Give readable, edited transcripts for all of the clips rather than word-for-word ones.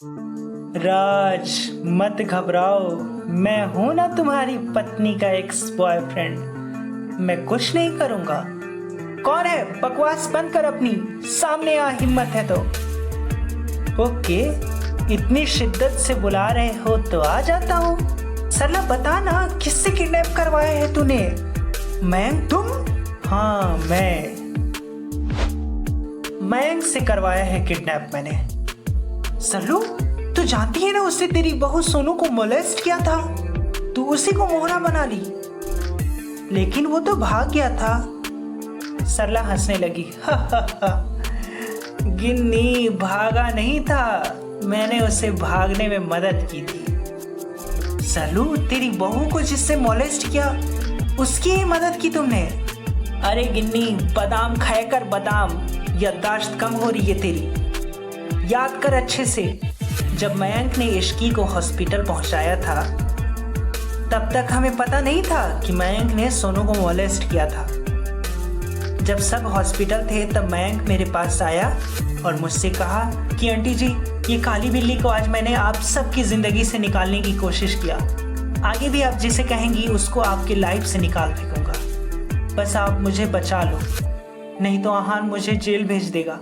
राज, मत घबराओ। मैं हूं ना तुम्हारी पत्नी का एक्स बॉयफ्रेंड। मैं कुछ नहीं करूंगा। कौन है? बकवास बंद कर अपनी, सामने आ, हिम्मत है तो। ओके, इतनी शिद्दत से बुला रहे हो तो आ जाता हूँ। सरला बता ना, किससे किडनैप करवाया है तूने? मैं? तुम? हाँ, मयंक से करवाया है किडनैप मैंने। सरलू, तू जानती है ना उससे तेरी बहू सोनू को मोलेस्ट किया था। तू उसी को मोहरा बना ली, लेकिन वो तो भाग गया था। सरला हंसने लगी। गिन्नी भागा नहीं था, मैंने उसे भागने में मदद की थी। सरलू, तेरी बहू को जिससे मोलेस्ट किया उसकी ही मदद की तुमने? अरे गिन्नी, बादाम खाया कर बादाम, याददाश्त कम हो रही है तेरी। याद कर अच्छे से, जब मयंक ने इश्की को हॉस्पिटल पहुंचाया था तब तक हमें पता नहीं था कि मयंक ने सोनू को मोलेस्ट किया था। जब सब हॉस्पिटल थे तब मयंक मेरे पास आया और मुझसे कहा कि आंटी जी, ये काली बिल्ली को आज मैंने आप सबकी ज़िंदगी से निकालने की कोशिश किया। आगे भी आप जिसे कहेंगी उसको आपकी लाइफ से निकाल फेंकूंगा। बस आप मुझे बचा लो, नहीं तो आहान मुझे जेल भेज देगा।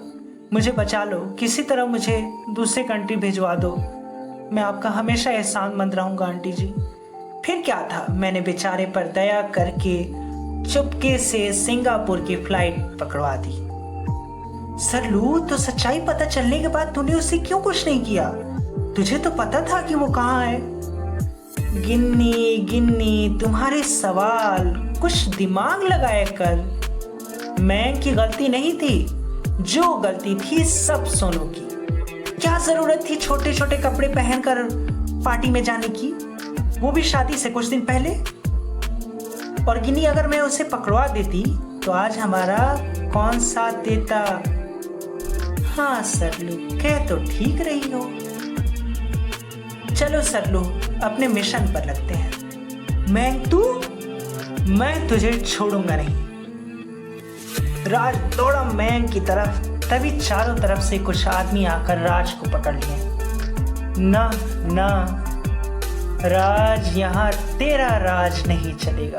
मुझे बचा लो, किसी तरह मुझे दूसरे कंट्री भिजवा दो। मैं आपका हमेशा एहसानमंद रहूँगा आंटी जी। फिर क्या था, मैंने बेचारे पर दया करके चुपके से सिंगापुर की फ्लाइट पकड़वा दी। सरलू, तो सच्चाई पता चलने के बाद तूने उससे क्यों कुछ नहीं किया? तुझे तो पता था कि वो कहाँ है। गिन्नी गिन्नी, तुम्हारे सवाल, कुछ दिमाग लगाया कर। मैं की गलती नहीं थी, जो गलती थी सब सोनू की। क्या जरूरत थी छोटे छोटे कपड़े पहनकर पार्टी में जाने की, वो भी शादी से कुछ दिन पहले? और गिन्नी, अगर मैं उसे पकड़वा देती तो आज हमारा कौन साथ देता? हाँ सरलू, कह तो ठीक रही हो। चलो सरलू, अपने मिशन पर लगते हैं। मैं तुझे छोड़ूंगा नहीं। राज दौड़ा मयंक की तरफ, तभी चारों तरफ से कुछ आदमी आकर राज को पकड़ लिए। ना राज, यहाँ तेरा राज नहीं चलेगा।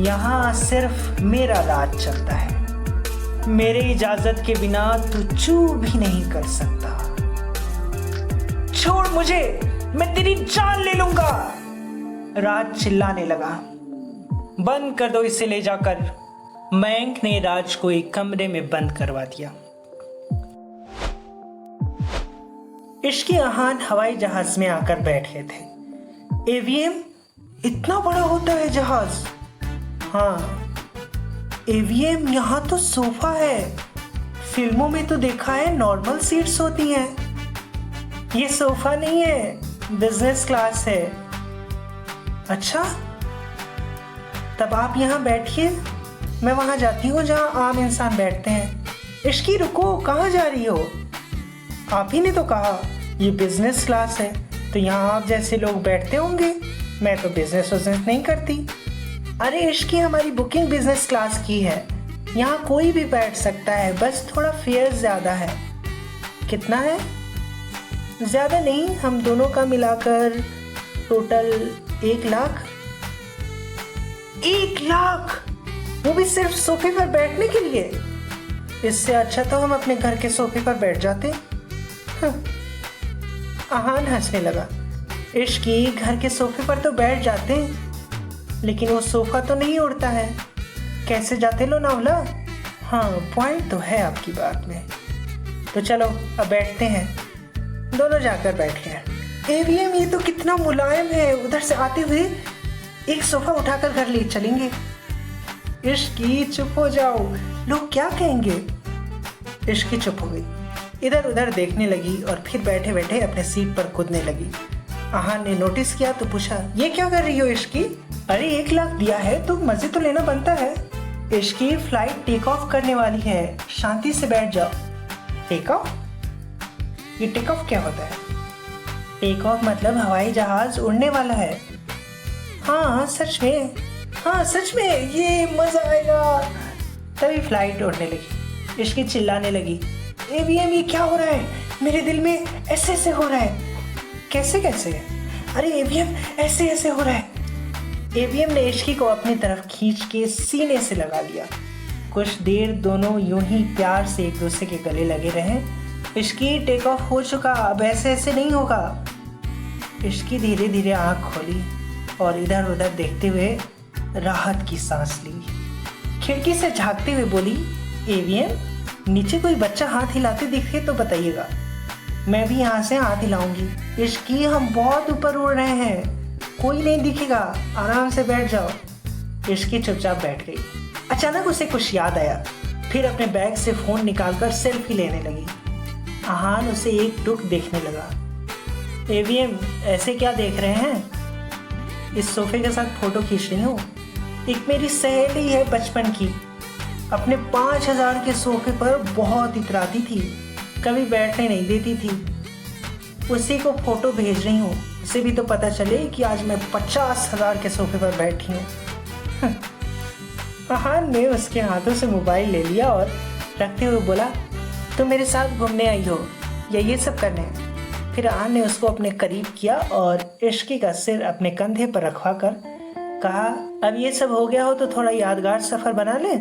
यहाँ सिर्फ मेरा राज चलता है। मेरे इजाजत के बिना तू चू भी नहीं कर सकता। छोड़ मुझे, मैं तेरी जान ले लूंगा। राज चिल्लाने लगा। बंद कर दो इसे ले जाकर। मयंक ने राज को एक कमरे में बंद करवा दिया। इश्की आहान हवाई जहाज में आकर बैठे थे। एवीएम, इतना बड़ा होता है जहाज? हाँ एवीएम, यहाँ तो सोफा है। फिल्मों में तो देखा है नॉर्मल सीट्स होती हैं। ये सोफा नहीं है, बिजनेस क्लास है। अच्छा, तब आप यहाँ बैठिए, मैं वहां जाती हूँ जहाँ आम इंसान बैठते हैं। इश्की, रुको, कहाँ जा रही हो? आप ही ने तो कहा ये बिजनेस क्लास है, तो यहाँ आप जैसे लोग बैठते होंगे। मैं तो बिजनेस नहीं करती। अरे इश्की, हमारी बुकिंग बिजनेस क्लास की है, यहाँ कोई भी बैठ सकता है, बस थोड़ा फेयर ज़्यादा है। कितना है? ज़्यादा नहीं, हम दोनों का मिलाकर टोटल 1 लाख। 1 लाख, वो भी सिर्फ सोफे पर बैठने के लिए? इससे अच्छा तो हम अपने घर के सोफे पर बैठ जाते। आहान हंसने लगा। इश्की, घर के सोफे पर तो बैठ जाते हैं, लेकिन वो सोफा तो नहीं उड़ता है। कैसे जाते लो नावला? हाँ, पॉइंट तो है आपकी बात में। तो चलो अब बैठते हैं। दोनों जाकर बैठ गए। एवीएम, ये तो कितना मुलायम है। उधर से आते हुए एक सोफा उठाकर घर ले चलेंगे। इश्की, चुप हो जाओ, लोग क्या कहेंगे? इश्की चुप हो गई, इधर उधर देखने लगी और फिर बैठे बैठे अपने सीट पर कूदने लगी। आहान ने नोटिस किया तो पूछा, ये क्या कर रही हो इश्की? अरे 1 लाख दिया है तो मजे तो लेना बनता है। इश्की, फ्लाइट टेक ऑफ करने वाली है, शांति से बैठ जाओ। Take off? ये टेक ऑफ क्या होता है? टेक ऑफ मतलब हवाई जहाज उड़ने वाला है। हाँ सच में, हाँ सच में, ये मजा आएगा। तभी फ्लाइट उड़ने लगी। इश्की चिल्लाने लगी, एवीएम, ये क्या हो रहा है? मेरे दिल में ऐसे ऐसे हो रहा है। कैसे कैसे? अरे एवीएम, ऐसे ऐसे हो रहा है। एवीएम ने इश्की को अपनी तरफ खींच के सीने से लगा लिया। कुछ देर दोनों यूं ही प्यार से एक दूसरे के गले लगे रहे। इश्की टेक ऑफ हो चुका, अब ऐसे ऐसे नहीं होगा। इश्की धीरे धीरे आंख खोली और इधर उधर देखते हुए राहत की सांस ली। खिड़की से झांकते हुए बोली, एवीएम, नीचे कोई बच्चा हाथ हिलाते दिखे तो बताइएगा, मैं भी यहाँ से हाथ हिलाऊंगी। इश्की, हम बहुत ऊपर उड़ रहे हैं, कोई नहीं दिखेगा, आराम से बैठ जाओ। इश्की चुपचाप बैठ गई। अचानक उसे कुछ याद आया, फिर अपने बैग से फोन निकालकर सेल्फी लेने लगी। आहान उसे एक टुक देखने लगा। एवीएम, ऐसे क्या देख रहे हैं? इस सोफे के साथ फोटो खींच रही हूँ। एक मेरी सहेली है बचपन की, अपने 5000 के सोफे पर बहुत इतराती थी, कभी बैठने नहीं देती थी। उसी को फोटो भेज रही हूँ, उसे भी तो पता चले कि आज मैं 50,000 के सोफे पर बैठी हूँ। आहान ने उसके हाथों से मोबाइल ले लिया और रखते हुए बोला, तुम मेरे साथ घूमने आई हो या ये सब करने? फिर आहान ने उसको अपने करीब किया और इश्की का सिर अपने कंधे पर रखवा कर कहा, अब ये सब हो गया हो तो थोड़ा यादगार सफर बना ले।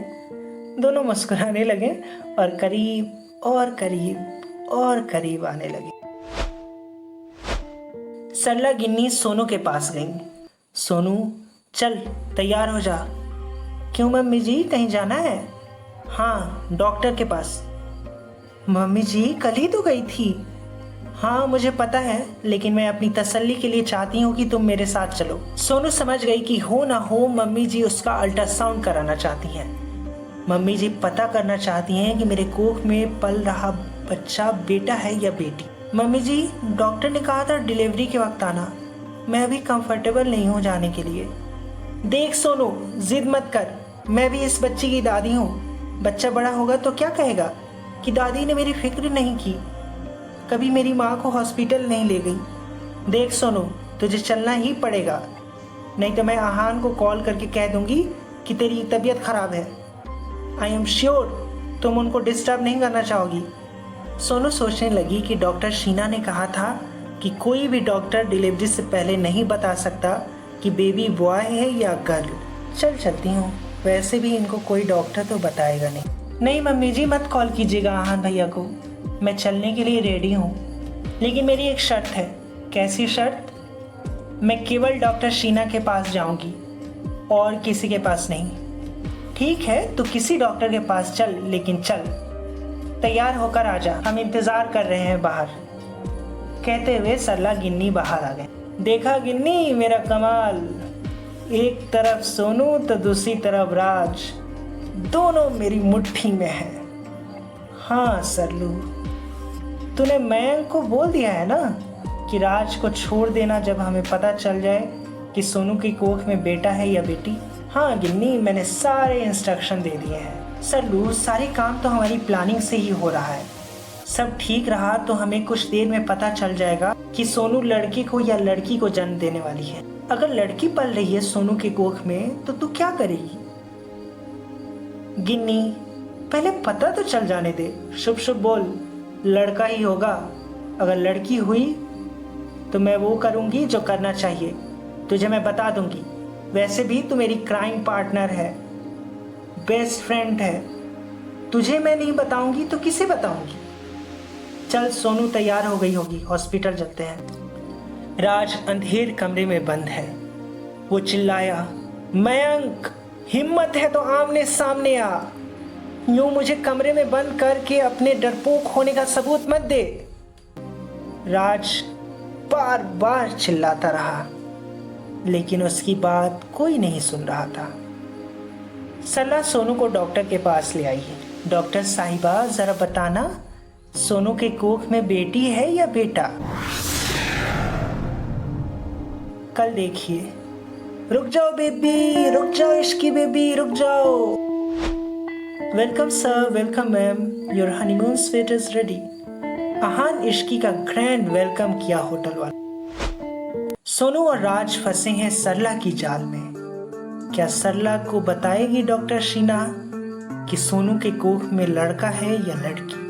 दोनों मुस्कुराने लगे और करीब और करीब और करीब आने लगे। सरला गिन्नी सोनू के पास गई। सोनू, चल तैयार हो जा। क्यों मम्मी जी, कहीं जाना है? हाँ, डॉक्टर के पास। मम्मी जी कल ही तो गई थी। हाँ मुझे पता है, लेकिन मैं अपनी तसल्ली के लिए चाहती हूँ कि तुम मेरे साथ चलो। सोनू समझ गई कि हो ना हो मम्मी जी उसका अल्ट्रासाउंड कराना चाहती हैं। मम्मी जी पता करना चाहती हैं कि मेरे कोख में पल रहा बच्चा बेटा है या बेटी। मम्मी जी, डॉक्टर ने कहा था डिलीवरी के वक्त आना, मैं अभी कंफर्टेबल नहीं हूँ जाने के लिए। देख सोनू, जिद मत कर, मैं भी इस बच्ची की दादी हूँ। बच्चा बड़ा होगा तो क्या कहेगा कि दादी ने मेरी फिक्र नहीं की, कभी मेरी माँ को हॉस्पिटल नहीं ले गई। देख सोनू, तुझे चलना ही पड़ेगा, नहीं तो मैं आहान को कॉल करके कह दूंगी कि तेरी तबीयत खराब है। आई एम श्योर तुम उनको डिस्टर्ब नहीं करना चाहोगी। सोनू सोचने लगी कि डॉक्टर शीना ने कहा था कि कोई भी डॉक्टर डिलीवरी से पहले नहीं बता सकता कि बेबी बॉय है या गर्ल। चल चलती हूँ, वैसे भी इनको कोई डॉक्टर तो बताएगा नहीं। नहीं मम्मी जी, मत कॉल कीजिएगा आहान भैया को, मैं चलने के लिए रेडी हूँ, लेकिन मेरी एक शर्त है। कैसी शर्त? मैं केवल डॉक्टर शीना के पास जाऊंगी और किसी के पास नहीं। ठीक है, तो किसी डॉक्टर के पास चल, लेकिन चल तैयार होकर आ जा, हम इंतजार कर रहे हैं बाहर। कहते हुए सरला गिन्नी बाहर आ गए। देखा गिन्नी मेरा कमाल, एक तरफ सोनू तो दूसरी तरफ राज, दोनों मेरी मुट्ठी में है। हाँ सरलू, तूने मयंक को बोल दिया है ना कि राज को छोड़ देना जब हमें पता चल जाए कि सोनू की कोख में बेटा है या बेटी? हाँ गिन्नी, मैंने सारे इंस्ट्रक्शन दे दिए हैं। सरलू, सारे काम तो हमारी प्लानिंग से ही हो रहा है। सब ठीक रहा तो हमें कुछ देर में पता चल जाएगा कि सोनू लड़के को या लड़की को जन्म देने वाली है। अगर लड़की पल रही है सोनू के कोख में तो तू क्या करेगी? गिन्नी, पहले पता तो चल जाने दे। शुभ शुभ बोल, लड़का ही होगा। अगर लड़की हुई तो मैं वो करूंगी जो करना चाहिए, तुझे मैं बता दूंगी। वैसे भी तू मेरी क्राइम पार्टनर है, बेस्ट फ्रेंड है, तुझे मैं नहीं बताऊंगी तो किसे बताऊंगी? चल सोनू तैयार हो गई होगी, हॉस्पिटल चलते हैं। राज अंधेर कमरे में बंद है। वो चिल्लाया, मयंक हिम्मत है तो आमने सामने आ, यूं मुझे कमरे में बंद करके अपने डरपोक होने का सबूत मत दे। राज बार बार चिल्लाता रहा, लेकिन उसकी बात कोई नहीं सुन रहा था। सरला सोनू को डॉक्टर के पास ले आई। डॉक्टर साहिबा, जरा बताना सोनू के कोख में बेटी है या बेटा? कल देखिए। रुक जाओ बेबी, रुक जाओ इश्की बेबी, रुक जाओ। Welcome sir, welcome ma'am, your honeymoon suite is ready. Aahan Ishqi का ग्रैंड वेलकम किया होटल वाले। सोनू और राज फंसे हैं सरला की जाल में। क्या सरला को बताएगी डॉक्टर शीना कि सोनू के कोख में लड़का है या लड़की?